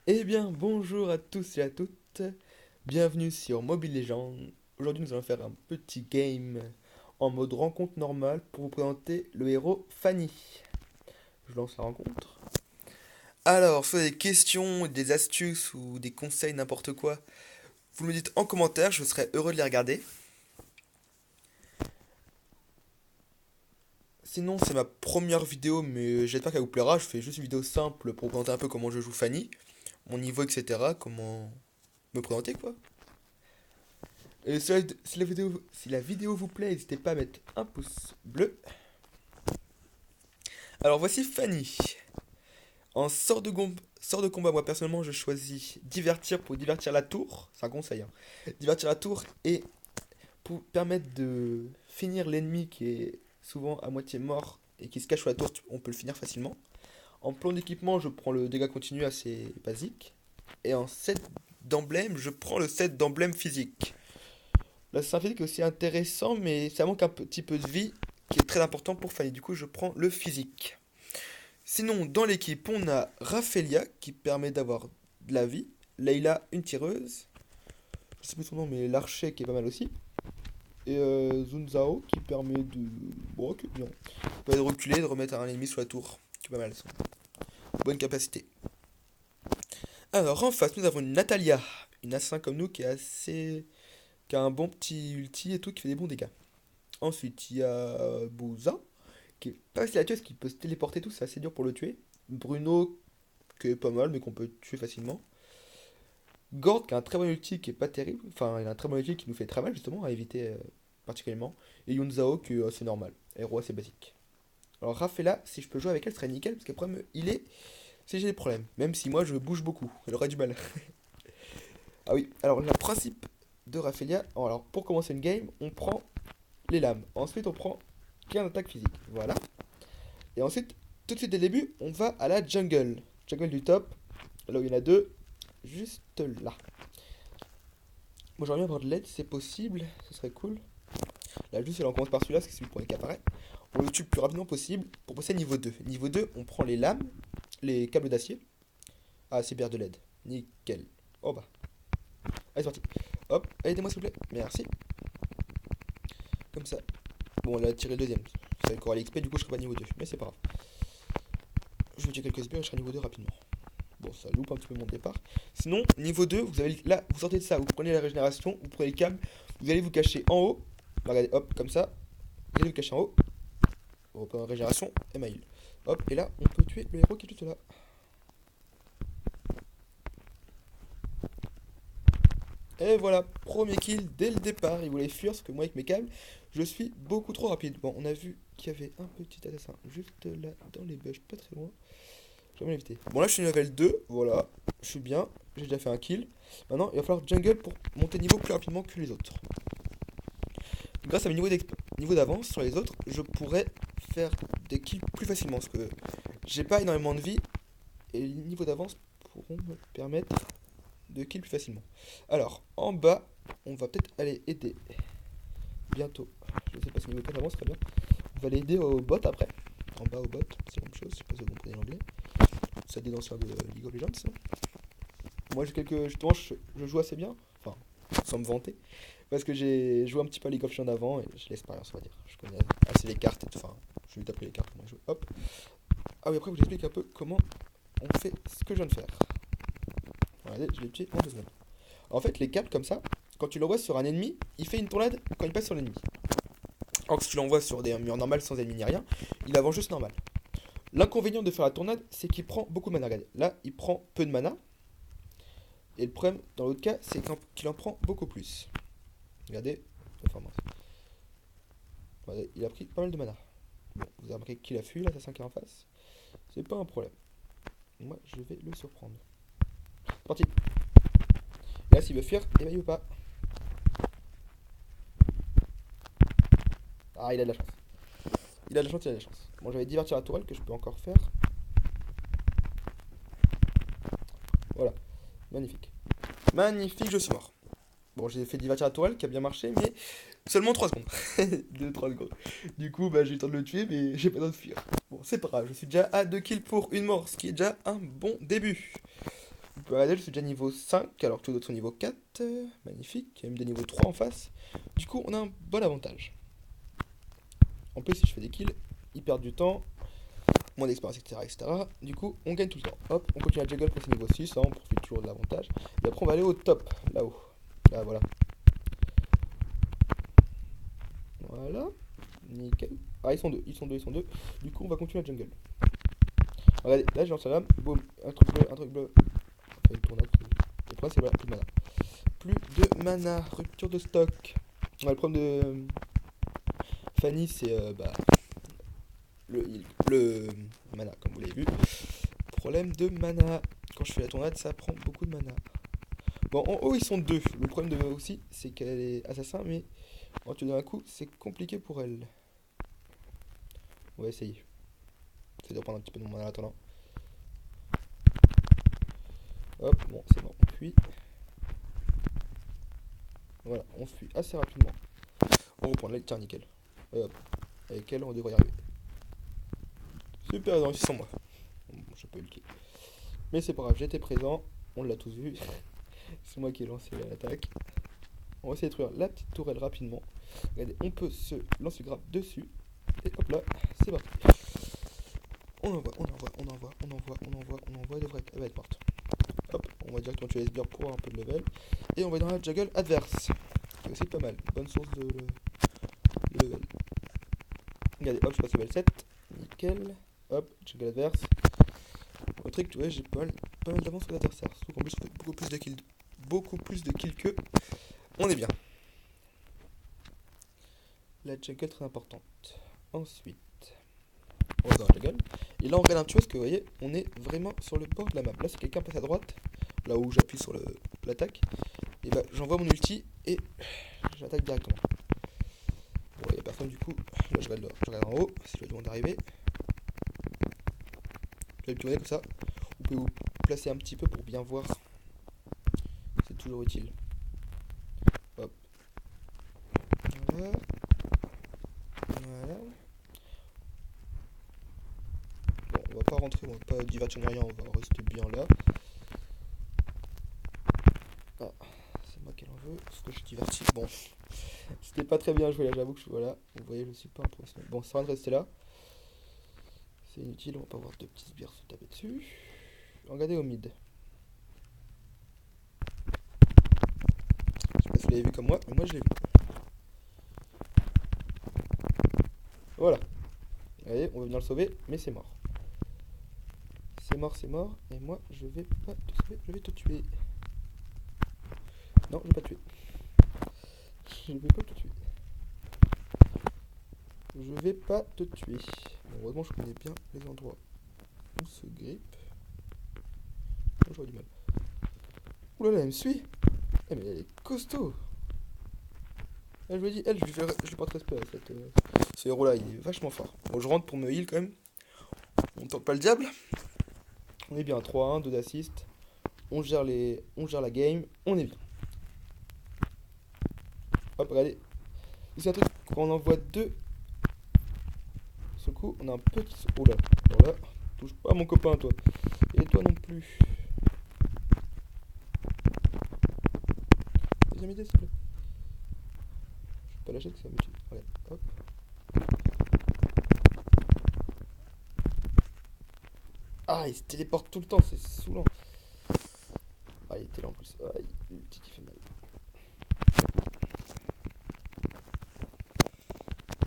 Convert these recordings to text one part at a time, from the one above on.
Eh bien, bonjour à tous et à toutes. Bienvenue sur Mobile Legends. Aujourd'hui, nous allons faire un petit game en mode rencontre normale pour vous présenter le héros Fanny. Je lance la rencontre. Alors, soit des questions, des astuces ou des conseils, n'importe quoi, vous me dites en commentaire, je serai heureux de les regarder. Sinon, c'est ma première vidéo, mais j'espère qu'elle vous plaira. Je fais juste une vidéo simple pour vous présenter un peu comment je joue Fanny, mon niveau, etc. Comment me présenter, quoi. Et si la vidéo vous plaît, n'hésitez pas à mettre un pouce bleu. Alors voici Fanny. En sort de combat, moi personnellement je choisis divertir pour divertir la tour. C'est un conseil, hein. Divertir la tour et pour permettre de finir l'ennemi qui est souvent à moitié mort et qui se cache sous la tour, on peut le finir facilement. En plan d'équipement, je prends le dégât continu assez basique. Et en set d'emblème, je prends le set d'emblème physique. Là, c'est un physique aussi intéressant, mais ça manque un petit peu de vie, qui est très important pour Fanny. Du coup, je prends le physique. Sinon, dans l'équipe, on a Raphaelia, qui permet d'avoir de la vie. Leila, une tireuse. Je sais plus son nom, mais l'archer, qui est pas mal aussi. Et Zunzao, qui permet de... Bon, ok, bien. Qui permet de reculer, de remettre un ennemi sur la tour. Qui est pas mal, ça. Bonne capacité. Alors, en face, nous avons une Natalia. Une assassin comme nous, qui est assez... qui a un bon petit ulti et tout, qui fait des bons dégâts. Ensuite, il y a Bouza, qui est pas facile à tuer parce qu'il peut se téléporter tout, c'est assez dur pour le tuer. Bruno, qui est pas mal, mais qu'on peut tuer facilement. Gord, qui a un très bon ulti, qui est pas terrible. Enfin, il a un très bon ulti qui nous fait très mal, justement, à éviter particulièrement. Et Yunzao, qui est assez normal. Héros assez basique. Alors, Rafaela, si je peux jouer avec elle, ce serait nickel, parce qu'après, il est. Si j'ai des problèmes. Même si moi, je bouge beaucoup. Elle aurait du mal. Ah oui, alors, le principe de Rafaela. Alors, pour commencer une game, on prend les lames. Ensuite, on prend 15 attaques physiques. Voilà. Et ensuite, tout de suite dès le début, on va à la jungle. Jungle du top, là où il y en a deux, juste là. Moi j'aimerais bien avoir de l'aide si c'est possible, ce serait cool. Là juste on commence par celui-là, parce que c'est celui pour les qui apparaît. On le tue le plus rapidement possible pour passer à niveau 2. Niveau 2, on prend les lames, les câbles d'acier. Ah, c'est bien de l'aide. Nickel. Oh bah. Allez, c'est parti. Hop, aidez-moi s'il vous plaît. Merci. Comme ça. Bon, on a tiré le deuxième. C'est avec Coralie XP, du coup je serai pas niveau 2. Mais c'est pas grave. Je vais tuer quelques sbires et je serai niveau 2 rapidement. Bon, ça loupe un petit peu mon départ. Sinon, niveau 2, vous avez là, vous sortez de ça, vous prenez la régénération, vous prenez le câble, vous allez vous cacher en haut. Regardez, hop, comme ça. Vous allez vous cacher en haut. Vous reprenez la régénération et ma heal. Hop, et là, on peut tuer le héros qui est juste là. Et voilà, premier kill dès le départ. Il voulait fuir parce que moi, avec mes câbles, je suis beaucoup trop rapide. Bon, on a vu qu'il y avait un petit assassin juste là, dans les bush, pas très loin. Je vais l'éviter. Bon, là, je suis level 2. Voilà, je suis bien. J'ai déjà fait un kill. Maintenant, il va falloir jungle pour monter niveau plus rapidement que les autres. Grâce à mes niveaux d'avance sur les autres, je pourrais faire des kills plus facilement. Parce que j'ai pas énormément de vie. Et les niveaux d'avance pourront me permettre de kill plus facilement. Alors, en bas, on va peut-être aller aider. Bientôt. Je sais pas si niveau 4 avance, très bien. On va aller aider au bot après. En bas au bot, c'est la même chose. Je sais pas si vous comprenez l'anglais. Ça dit d'anciens de League of Legends, ça. Moi, j'ai quelques. Justement, je joue assez bien. Enfin, sans me vanter. Parce que j'ai joué un petit peu à League of Legends avant et j'ai l'expérience, on va dire. Je connais assez les cartes et tout. Enfin, je vais vite appris les cartes, comment jouer. Hop. Ah oui, après, je vous explique un peu comment on fait ce que je viens de faire. Regardez, je l'ai tué en 2 secondes. En fait, les câbles comme ça, quand tu l'envoies sur un ennemi, il fait une tournade quand il passe sur l'ennemi. Alors que si tu l'envoies sur des murs normales sans ennemi ni rien, il avance juste normal. L'inconvénient de faire la tournade, c'est qu'il prend beaucoup de mana. Regardez, là, il prend peu de mana. Et le problème, dans l'autre cas, c'est qu'il en prend beaucoup plus. Regardez, performance. Regardez, il a pris pas mal de mana. Bon, vous avez remarqué qu'il a fui, l'assassin qui est en face. C'est pas un problème. Moi, je vais le surprendre. C'est parti. Et là, s'il veut fuir, eh ben, il veut pas. Ah, il a de la chance. Il a de la chance, il a de la chance. Bon, j'avais divertir la tourelle que je peux encore faire. Voilà, magnifique. Magnifique, je suis mort. Bon, j'ai fait divertir la tourelle qui a bien marché, mais seulement 3 secondes. 2-3 secondes. Du coup, bah, j'ai eu le temps de le tuer, mais j'ai pas le temps de fuir. Bon, c'est pas grave, je suis déjà à 2 kills pour une mort, ce qui est déjà un bon début. peux regarder, je suis déjà niveau 5, alors que tous les autres sont niveau 4. Magnifique, il y a même des niveaux 3 en face. Du coup, on a un bon avantage. En plus, si je fais des kills, ils perdent du temps, moins d'expérience, etc., etc. Du coup, on gagne tout le temps. Hop, on continue à juggle pour ce niveau 6, hein, on profite toujours de l'avantage. Et après, on va aller au top, là-haut. Là, voilà. Voilà. Nickel. Ah, ils sont deux, ils sont deux, ils sont deux. Du coup, on va continuer à jungle. Regardez, là, j'ai lancé la lame. Boum, un truc bleu, un truc bleu. On fait une tournade. Le problème, c'est voilà, plus de mana. Plus de mana, rupture de stock. Ouais, le problème de Fanny, c'est le mana, comme vous l'avez vu. Problème de mana. Quand je fais la tournade, ça prend beaucoup de mana. Bon, en haut, ils sont deux. Le problème de aussi, c'est qu'elle est assassin, mais en tuant d'un coup, c'est compliqué pour elle. On va essayer. Ça doit prendre un petit peu de mana en attendant. Hop, bon, c'est bon, on fuit. Voilà, on fuit assez rapidement. On reprend la tiens, nickel. Hop, avec elle, on devrait y arriver. Super, ils ont réussi sans moi. Bon, j'ai pas eu le kill. Mais c'est pas grave, j'étais présent, on l'a tous vu. C'est moi qui ai lancé l'attaque. On va essayer de détruire la petite tourelle rapidement. Regardez, on peut se lancer grave dessus. Et hop là, c'est parti. On envoie, on envoie, on envoie, on envoie, on envoie, on envoie, elle va être morte. Hop, on va directement tuer les sbires pour avoir un peu de level. Et on va dans la jungle adverse. C'est aussi pas mal, bonne source de level. Regardez, hop, je passe level 7. Nickel. Hop, jungle adverse. Le truc, tu vois, j'ai pas mal d'avance sur l'adversaire. Surtout qu'en plus, je fais beaucoup plus de kills qu'eux. On est bien. La jungle très importante. Ensuite, on va dans la jungle. Et là, on regarde un petit peu parce que vous voyez, on est vraiment sur le bord de la map. Là, si quelqu'un passe à droite, là où j'appuie sur l'attaque, et bah j'envoie mon ulti et j'attaque directement. Bon, il n'y a personne du coup. Là, je regarde en haut si je vais demander d'arriver. Je vais tourner comme ça. Vous pouvez vous placer un petit peu pour bien voir. C'est toujours utile. Hop. Voilà. Voilà. Bon, on va pas rentrer, on va pas divertir ni rien, on va rester bien là. Ah, c'est moi qui en veux, parce que je suis diverti. Bon, c'était pas très bien joué là, j'avoue que je voilà. Vous voyez, je suis pas un professionnel. Bon, ça va de rester là. C'est inutile, on va pas avoir deux petits sbires se taper dessus. Regardez au mid. Je sais pas si vous l'avez vu comme moi, mais moi je l'ai vu. Voilà. Allez, on va venir le sauver, mais c'est mort. C'est mort, et moi je vais pas te sauver, je vais te tuer. Non, je vais pas te tuer. Je vais pas te tuer. Je vais pas te tuer. Bon, heureusement, je connais bien les endroits où se grippe. J'aurais du mal. Oulala, elle me suit. Eh, mais elle est costaud. Elle, je lui ai dit, elle, je lui porte respect à ce héros-là, il est vachement fort. Bon, je rentre pour me heal quand même. On tente pas le diable. On est bien, 3-1, 2 d'assist. On gère la game, on est bien. Hop, regardez. C'est un truc, quand on envoie deux, ce coup, on a un petit... Oh là, alors là, touche pas mon copain, toi. Et toi non plus. Deuxième idée, s'il te plaît. Je vais pas lâcher que ça me tue. Regarde, hop. Ah, il se téléporte tout le temps, c'est saoulant. Ah, il était là en plus. Ah, le petit qui fait mal.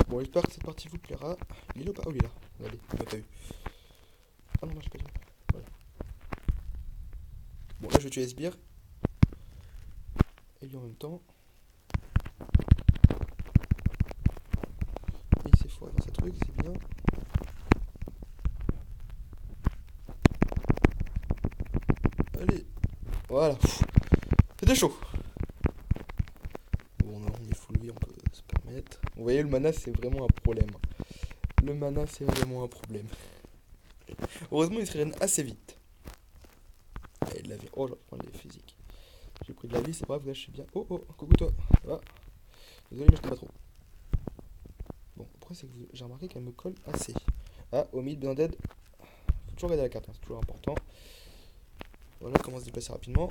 Bon, j'espère que cette partie vous plaira. Il est là ou pas? Oh, il est là. Regardez, il m'a pas eu. Ah non, non, j'ai pas vu. Voilà. Bon, là, je vais tuer les sbires. Et lui en même temps. Et il s'est foiré dans sa truc, c'est bien. Allez. Voilà. C'était chaud. Bon, non, on est full vie, on peut se permettre. Vous voyez, le mana, c'est vraiment un problème. Le mana, c'est vraiment un problème. Heureusement, il se régène assez vite. Et de la vie. Oh, je reprends les physiques. J'ai pris de la vie, c'est pas grave, là, je suis bien. Oh, oh, coucou toi. Ça va? Désolé, mais je t'aime pas trop. Bon, après, c'est que j'ai remarqué qu'elle me colle assez. Ah, au mid, bien dead. Faut toujours regarder la carte, hein, c'est toujours important. Voilà comment se déplacer rapidement.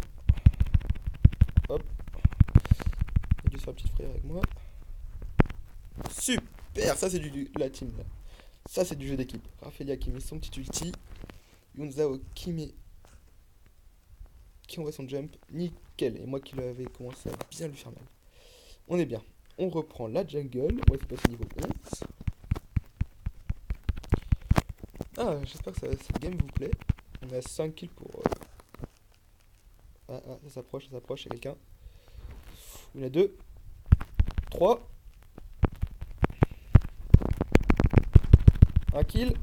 Hop. Il a dû se faire une petite frayeur avec moi. Super, ça c'est la team là. Ça c'est du jeu d'équipe. Raphaelia qui met son petit ulti. Yunzao qui envoie son jump. Nickel. Et moi qui l'avais commencé à bien lui faire mal. On est bien. On reprend la jungle. On va se passer niveau 11. Ah, j'espère que cette game vous plaît. On a 5 kills pour... Ah, ça s'approche, il y a quelqu'un. Il y en a 2. 3. Un kill.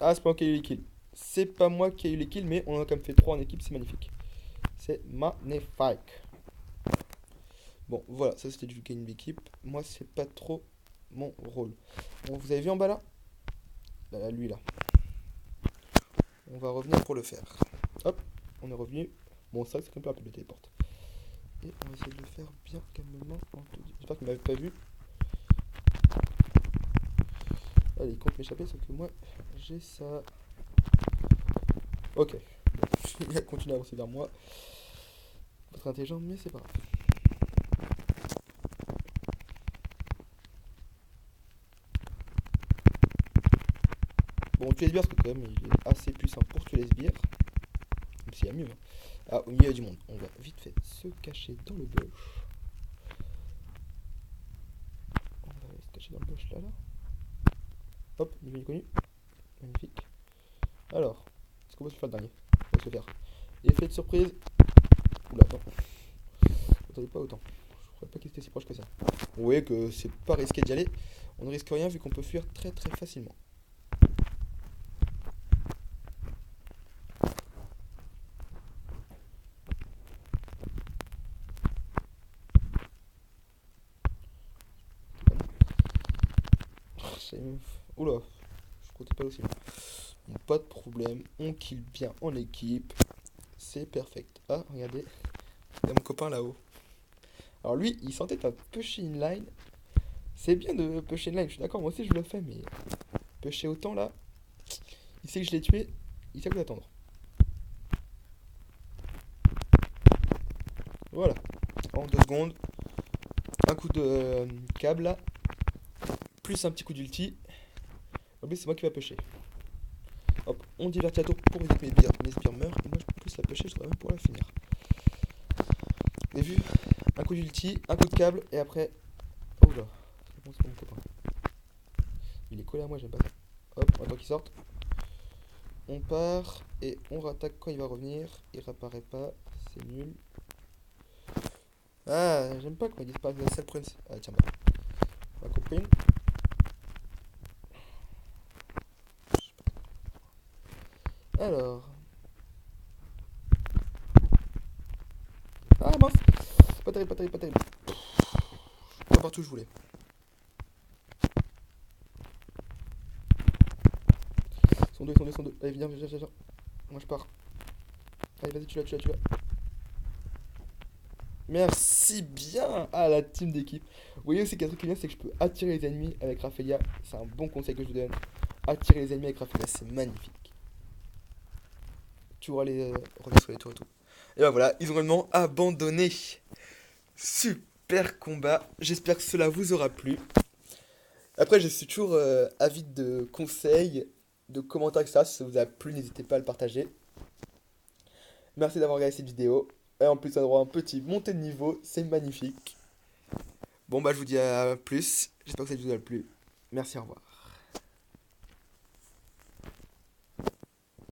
Ah, c'est pas moi qui ai eu les kills. C'est pas moi qui ai eu les kills, mais on en a quand même fait 3 en équipe, c'est magnifique. C'est magnifique. Bon, voilà, ça c'était du game d'équipe. Moi, c'est pas trop mon rôle. Bon, vous avez vu en bas là? Là, lui là. On va revenir pour le faire. Hop, on est revenu. Bon, ça c'est quand même pas rapide le téléporte. Et on va essayer de le faire bien calmement. J'espère qu'il m'avait pas vu. Allez, il compte m'échapper, sauf que moi j'ai ça. Ok. Bon, il a continué à avancer vers moi. Pas très intelligent, mais c'est pas grave. Bon, on tue les sbires parce que quand même il est assez puissant pour tuer les sbires. Même s'il y a mieux. Hein. Ah, au milieu du monde. On va vite fait se cacher dans le bush. On va se cacher dans le bush là. Hop, niveau inconnu. Magnifique. Alors, est-ce qu'on va se faire le dernier? On va se le faire. Effet de surprise. Oula, attends. Attendez pas autant. Je crois pas qu'il était si proche que ça. Vous voyez que c'est pas risqué d'y aller. On ne risque rien vu qu'on peut fuir très facilement. Oula, je comptais pas aussi. Bon, pas de problème, on kill bien en équipe. C'est perfect. Ah, regardez, il y a mon copain là-haut. Alors lui, il sentait un pusher inline. C'est bien de pusher inline, je suis d'accord, moi aussi je le fais, mais pusher autant là, il sait que je l'ai tué, il sait quoi attendre. Voilà, en 2 secondes, un coup de câble là, plus un petit coup d'ulti. En plus, c'est moi qui vais pusher. Hop, on divertit la tour pour éviter que mes sbires meurent. Et moi, je peux plus la pusher, je devrais même pouvoir la finir. Vous avez vu? Un coup d'ulti, un coup de câble, et après... Oh là, c'est bon, c'est mon copain. Il est collé à moi, j'aime pas ça. Hop, on attend qu'il sorte. On part, et on rattaque quand il va revenir. Il réapparaît pas, c'est nul. Ah, j'aime pas quand il disparaît de la salle prince. Ah, tiens, bah. On va compris. Alors... Ah mince. Pas terrible, pas terrible, pas terrible. Pas partout où je voulais. Ils sont deux. Allez, viens. Moi je pars. Allez, vas-y, tu l'as. Merci bien à la team d'équipe. Vous voyez aussi qu'un truc qui est bien, c'est que je peux attirer les ennemis avec Raphaelia. C'est un bon conseil que je vous donne. Attirer les ennemis avec Raphaelia, c'est magnifique. Tu vois les revenir sur les tours et tout. Et ben voilà, ils ont vraiment abandonné. Super combat. J'espère que cela vous aura plu. Après, je suis toujours avide de conseils, de commentaires, etc. Si ça vous a plu, n'hésitez pas à le partager. Merci d'avoir regardé cette vidéo. Et en plus, on aura un petit montée de niveau. C'est magnifique. Bon, bah, je vous dis à plus. J'espère que cette vidéo vous a plu. Merci, au revoir.